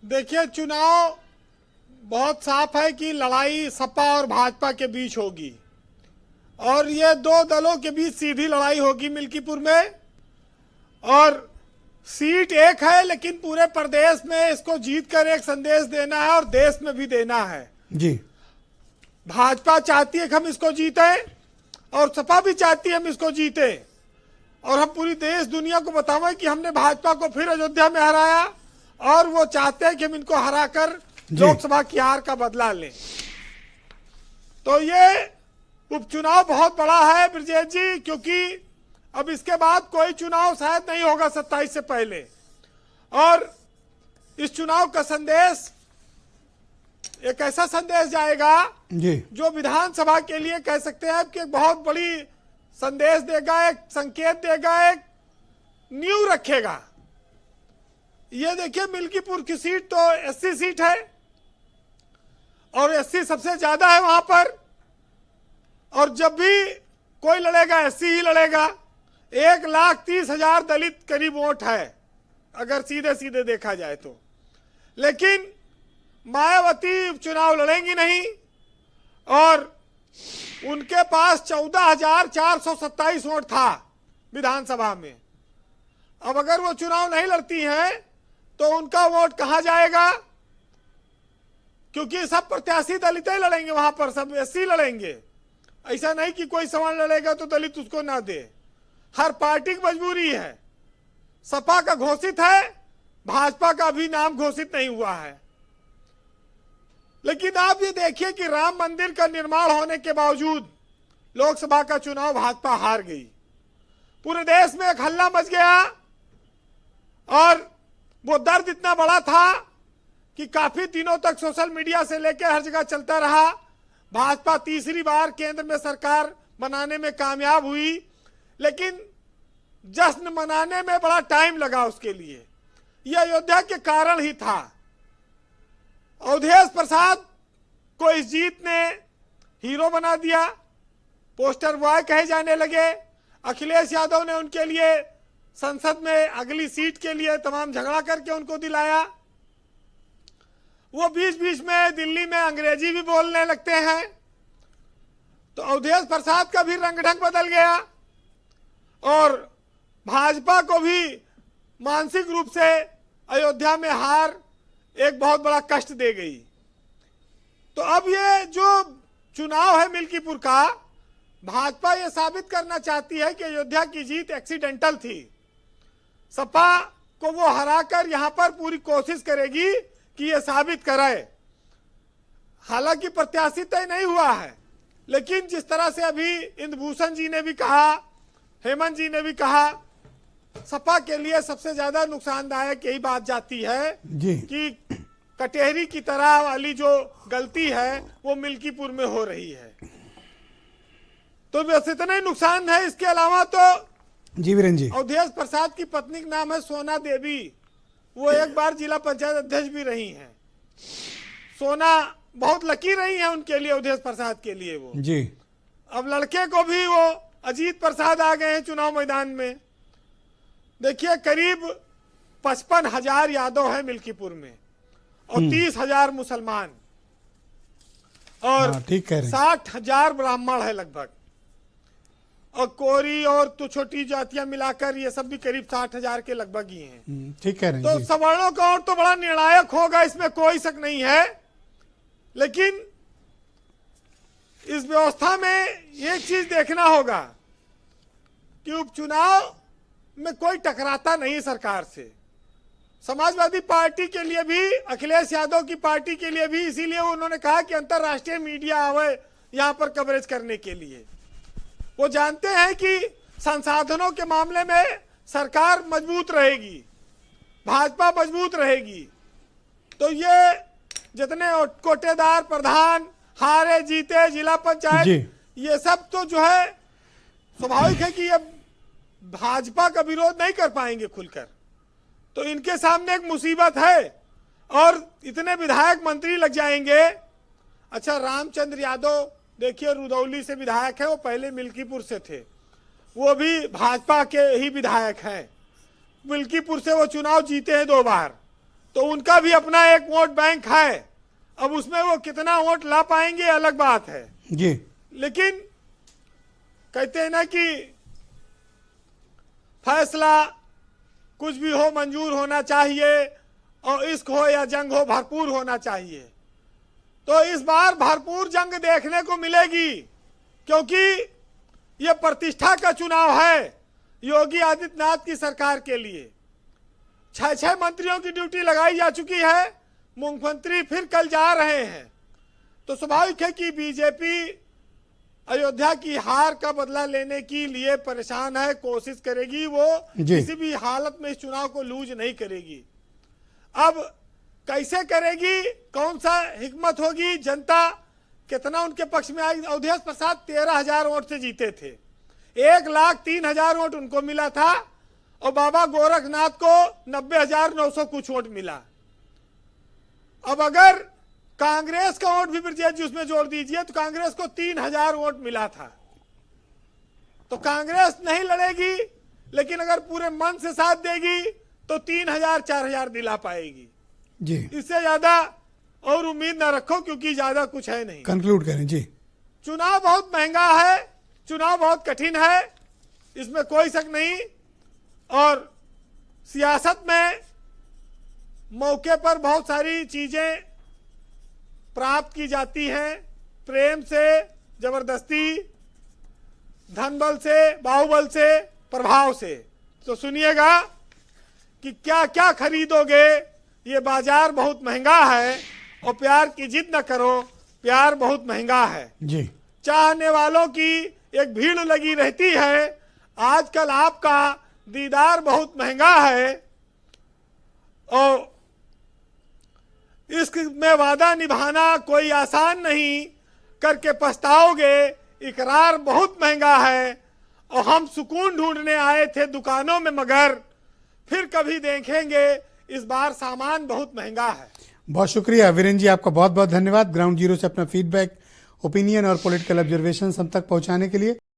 देखिए, चुनाव बहुत साफ है कि लड़ाई सपा और भाजपा के बीच होगी और ये दो दलों के बीच सीधी लड़ाई होगी मिल्कीपुर में। और सीट एक है, लेकिन पूरे प्रदेश में इसको जीतकर एक संदेश देना है और देश में भी देना है जी। भाजपा चाहती है कि हम इसको जीते और सपा भी चाहती है हम इसको जीते और हम पूरी देश दुनिया को बतावें कि हमने भाजपा को फिर अयोध्या में हराया और वो चाहते हैं कि हम इनको हराकर लोकसभा की हार का बदला लें। तो ये उपचुनाव बहुत बड़ा है ब्रजेश जी, क्योंकि अब इसके बाद कोई चुनाव शायद नहीं होगा 27 से पहले। और इस चुनाव का संदेश एक ऐसा संदेश जाएगा जी। जो विधानसभा के लिए कह सकते हैं कि एक बहुत बड़ी संदेश देगा, एक संकेत देगा, एक नींव रखेगा। ये देखिए, मिल्कीपुर की सीट तो एससी सीट है और एससी सबसे ज्यादा है वहां पर। और जब भी कोई लड़ेगा एससी ही लड़ेगा। 1,30,000 दलित करीब वोट है अगर सीधे सीधे देखा जाए तो। लेकिन मायावती उपचुनाव लड़ेंगी नहीं और उनके पास 14,427 वोट था विधानसभा में। अब अगर वो चुनाव नहीं लड़ती हैं तो उनका वोट कहां जाएगा, क्योंकि सब प्रत्याशी दलित ही लड़ेंगे वहां पर, सब एससी लड़ेंगे। ऐसा नहीं कि कोई सवाल लड़ेगा तो दलित उसको ना दे। हर पार्टी की मजबूरी है। सपा का घोषित है, भाजपा का अभी नाम घोषित नहीं हुआ है। लेकिन आप ये देखिए कि राम मंदिर का निर्माण होने के बावजूद लोकसभा का चुनाव भाजपा हार गई। पूरे देश में एक हल्ला मच गया और वो दर्द इतना बड़ा था कि काफी दिनों तक सोशल मीडिया से लेकर हर जगह चलता रहा। भाजपा तीसरी बार केंद्र में सरकार बनाने में कामयाब हुई, लेकिन जश्न मनाने में बड़ा टाइम लगा उसके लिए। यह अयोध्या के कारण ही था। अवधेश प्रसाद को इस जीत ने हीरो बना दिया, पोस्टर बॉय कहे जाने लगे। अखिलेश यादव ने उनके लिए संसद में अगली सीट के लिए तमाम झगड़ा करके उनको दिलाया। वो बीच बीच में दिल्ली में अंग्रेजी भी बोलने लगते हैं। तो अवधेश प्रसाद का भी रंग ढंग बदल गया और भाजपा को भी मानसिक रूप से अयोध्या में हार एक बहुत बड़ा कष्ट दे गई। तो अब ये जो चुनाव है मिल्कीपुर का, भाजपा ये साबित करना चाहती है कि अयोध्या की जीत एक्सीडेंटल थी। सपा को वो हराकर यहां पर पूरी कोशिश करेगी कि ये साबित कराए। हालांकि प्रत्याशी तय नहीं हुआ है, लेकिन जिस तरह से अभी इंद्रभूषण जी ने भी कहा, हेमंत जी ने भी कहा, सपा के लिए सबसे ज्यादा नुकसानदायक यही बात जाती है जी। कि कटेहरी की तरह वाली जो गलती है वो मिल्कीपुर में हो रही है। तो बस इतना ही नुकसान है। इसके अलावा तो जी वीरेंद्र जी, अवधेश प्रसाद की पत्नी का नाम है सोना देवी। वो एक बार जिला पंचायत अध्यक्ष भी रही हैं। सोना बहुत लकी रही है उनके लिए, अवधेश प्रसाद के लिए वो जी। अब लड़के को भी वो अजीत प्रसाद आ गए हैं चुनाव मैदान में। देखिए, करीब 55,000 यादव है मिल्कीपुर में और 30,000 मुसलमान और ठीक कह रहे हैं। 60,000 ब्राह्मण है लगभग, और कोरी और तो छोटी जातियां मिलाकर ये सब भी करीब 60,000 के लगभग ही हैं। ठीक कह रहे हैं तो जी। सवर्णों का वोट तो बड़ा निर्णायक होगा, इसमें कोई शक नहीं है। लेकिन इस व्यवस्था में एक चीज देखना होगा कि उपचुनाव में कोई टकराता नहीं सरकार से। समाजवादी पार्टी के लिए भी, अखिलेश यादव की पार्टी के लिए भी, इसीलिए उन्होंने कहा कि अंतर्राष्ट्रीय मीडिया आवे यहां पर कवरेज करने के लिए। वो जानते हैं कि संसाधनों के मामले में सरकार मजबूत रहेगी, भाजपा मजबूत रहेगी। तो ये जितने कोटेदार प्रधान हारे जीते जिला पंचायत, ये सब तो जो है स्वाभाविक है कि ये भाजपा का विरोध नहीं कर पाएंगे खुलकर। तो इनके सामने एक मुसीबत है और इतने विधायक मंत्री लग जाएंगे। अच्छा, रामचंद्र यादव देखिए रुदौली से विधायक है, वो पहले मिल्कीपुर से थे, वो भी भाजपा के ही विधायक हैं। मिल्कीपुर से वो चुनाव जीते हैं 2 बार। तो उनका भी अपना एक वोट बैंक है। अब उसमें वो कितना वोट ला पाएंगे अलग बात है जी। लेकिन कहते हैं ना कि फैसला कुछ भी हो मंजूर होना चाहिए और इश्क हो या जंग हो भरपूर होना चाहिए। तो इस बार भरपूर जंग देखने को मिलेगी क्योंकि ये प्रतिष्ठा का चुनाव है योगी आदित्यनाथ की सरकार के लिए। 6 मंत्रियों की ड्यूटी लगाई जा चुकी है, मुख्यमंत्री फिर कल जा रहे हैं। तो स्वाभाविक है कि बीजेपी अयोध्या की हार का बदला लेने के लिए परेशान है, कोशिश करेगी, वो किसी भी हालत में इस चुनाव को लूज नहीं करेगी। अब कैसे करेगी, कौन सा हिकमत होगी, जनता कितना उनके पक्ष में आई। अवधेश प्रसाद 13,000 वोट से जीते थे, 1,03,000 वोट उनको मिला था और बाबा गोरखनाथ को 90,900 कुछ वोट मिला। अब अगर कांग्रेस का वोट भी ब्रजेश जी उसमें जोड़ दीजिए तो कांग्रेस को 3,000 वोट मिला था। तो कांग्रेस नहीं लड़ेगी लेकिन अगर पूरे मन से साथ देगी तो 3,000 4,000 दिला पाएगी जी। इससे ज्यादा और उम्मीद ना रखो क्योंकि ज्यादा कुछ है नहीं। कंक्लूड करें जी। चुनाव बहुत महंगा है, चुनाव बहुत कठिन है, इसमें कोई शक नहीं। और सियासत में मौके पर बहुत सारी चीजें प्राप्त की जाती हैं, प्रेम से, जबरदस्ती, धन बल से, बाहुबल से, प्रभाव से। तो सुनिएगा कि क्या क्या खरीदोगे, ये बाजार बहुत महंगा है और प्यार की जिद न करो, प्यार बहुत महंगा है जी। चाहने वालों की एक भीड़ लगी रहती है, आजकल आपका दीदार बहुत महंगा है और इश्क में वादा निभाना कोई आसान नहीं, करके पछताओगे, इकरार बहुत महंगा है और हम सुकून ढूंढने आए थे दुकानों में मगर फिर कभी देखेंगे, इस बार सामान बहुत महंगा है। बहुत शुक्रिया वीरेंद्र जी, आपका बहुत बहुत धन्यवाद ग्राउंड जीरो से अपना फीडबैक, ओपिनियन और पॉलिटिकल ऑब्जर्वेशन हम तक पहुंचाने के लिए।